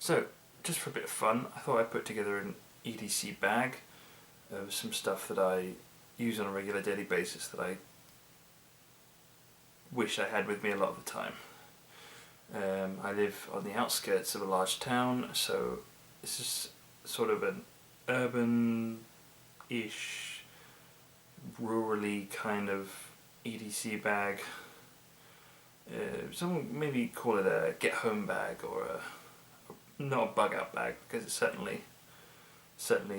So, just for a bit of fun, I thought I'd put together an EDC bag of some stuff that I use on a regular daily basis that I wish I had with me a lot of the time. I live on the outskirts of a large town, so this is sort of an urban-ish, rurally kind of EDC bag. Someone maybe call it a get-home bag, or not a bug-out bag, because it certainly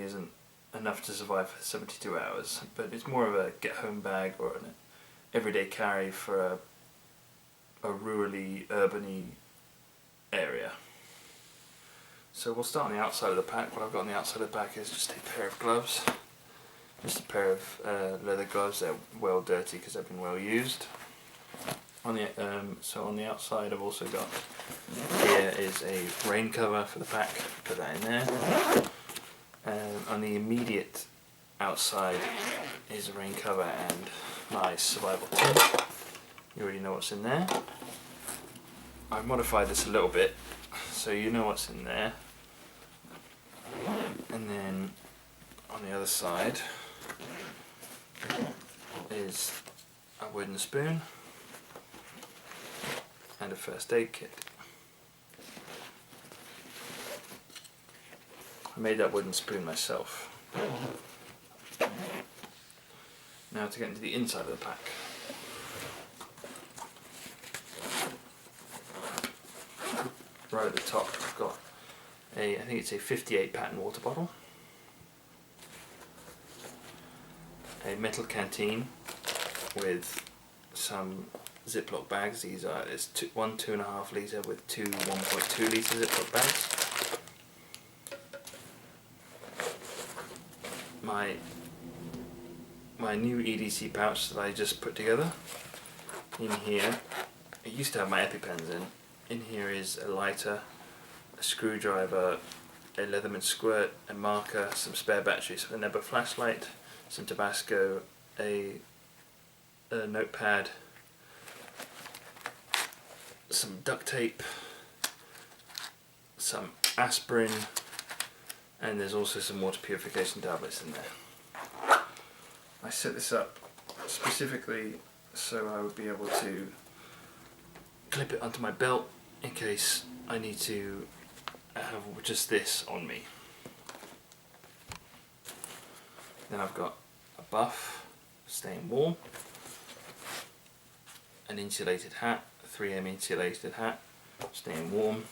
isn't enough to survive for 72 hours, but it's more of a get-home bag or an everyday carry for a rurally, urban-y area. So we'll start on the outside of the pack. What I've got on the outside of the pack is just a pair of gloves. Just a pair of leather gloves. They're well dirty because they've been well used. So on the outside I've also got, here is a rain cover for the pack, put that in there. On the immediate outside is a rain cover and my survival tin. You already know what's in there. I've modified this a little bit so you know what's in there. And then on the other side is a wooden spoon and a first aid kit. I made that wooden spoon myself. Now to get into the inside of the pack. Right at the top I've got I think it's a 58 pattern water bottle, a metal canteen with some Ziploc bags. These are, it's one 2.5 litre with two 1.2 litre Ziploc bags. My new EDC pouch that I just put together. In here, it used to have my EpiPens in. In here is a lighter, a screwdriver, a Leatherman squirt, a marker, some spare batteries for the Nebo flashlight, some Tabasco, a notepad, some duct tape, some aspirin, and there's also some water purification tablets in there. I set this up specifically so I would be able to clip it onto my belt in case I need to have just this on me. Then I've got a buff, staying warm, an insulated hat, a 3M insulated hat, staying warm.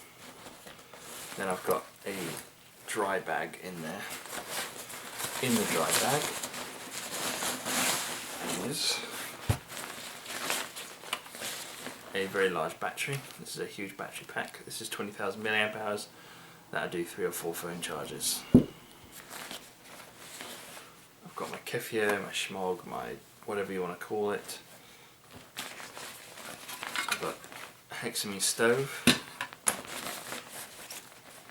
Then I've got a dry bag in there. In the dry bag is a very large battery. This is a huge battery pack. This is 20,000 milliamp hours. That'll do 3 or 4 phone charges. I've got my kefir, my schmog, my whatever you want to call it. I've got a hexamine stove,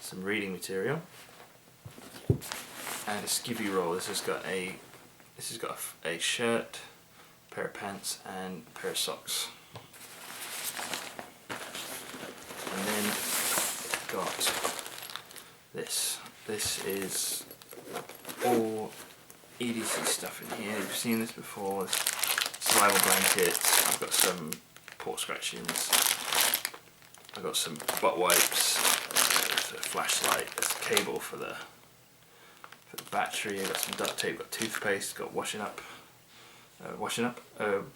some reading material, and a skivvy roll. This has got a shirt, a pair of pants, and a pair of socks. And then got this. This is all EDC stuff in here. You've seen this before. Survival blankets. I've got some port scratchings. I've got some butt wipes. There's a flashlight. There's a cable for the battery. I've got some duct tape. Got toothpaste. Got washing up.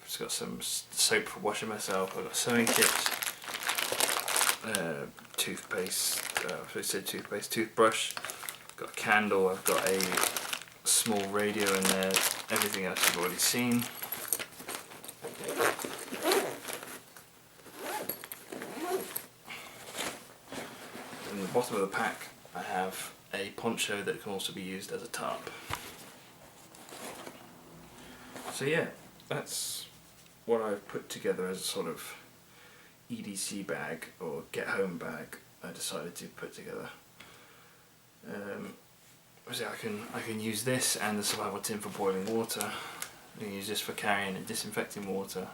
It's got some soap for washing myself. I've got a sewing kit. Toothpaste, toothbrush, got a candle, I've got a small radio in there, everything else you've already seen. In the bottom of the pack I have a poncho that can also be used as a tarp. So yeah, that's what I've put together as a sort of EDC bag or get home bag I decided to put together. So I can use this and the survival tin for boiling water. I can use this for carrying and disinfecting water.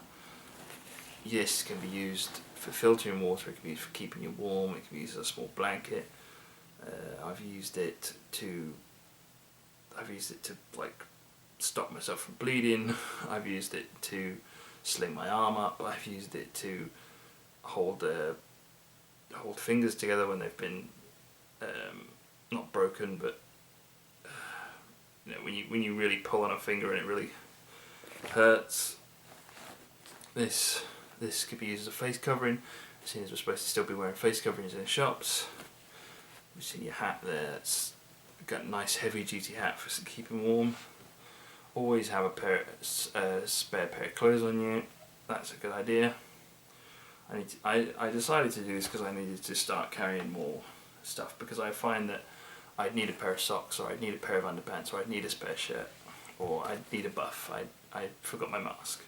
This can be used for filtering water, it can be used for keeping you warm, it can be used as a small blanket. I've used it to like stop myself from bleeding. I've used it to sling my arm up. I've used it to hold fingers together when they've been not broken, but when you really pull on a finger and it really hurts. This could be used as a face covering, seeing as we're supposed to still be wearing face coverings in shops. You've seen your hat there. It's got a nice heavy duty hat for keeping warm. Always have a spare pair of clothes on you. That's a good idea. I decided to do this because I needed to start carrying more stuff, because I find that I'd need a pair of socks, or I'd need a pair of underpants, or I'd need a spare shirt, or I'd need a buff. I forgot my mask,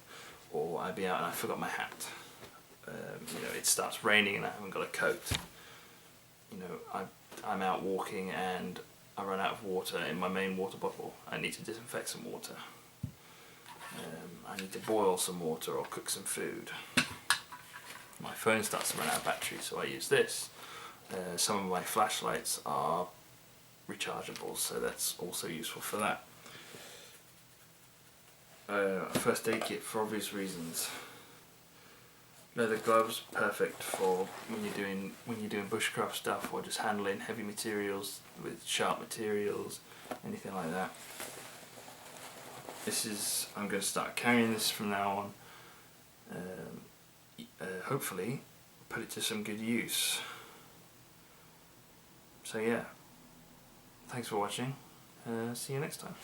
or I'd be out and I forgot my hat. It starts raining and I haven't got a coat. I'm out walking and I run out of water in my main water bottle. I need to disinfect some water. I need to boil some water or cook some food. My phone starts to run out of battery, so I use this. Some of my flashlights are rechargeable, so that's also useful for that. A first aid kit for obvious reasons. Leather gloves, perfect for when you're doing bushcraft stuff, or just handling heavy materials with sharp materials, anything like that. I'm going to start carrying this from now on. Hopefully put it to some good use. So yeah, thanks for watching. See you next time.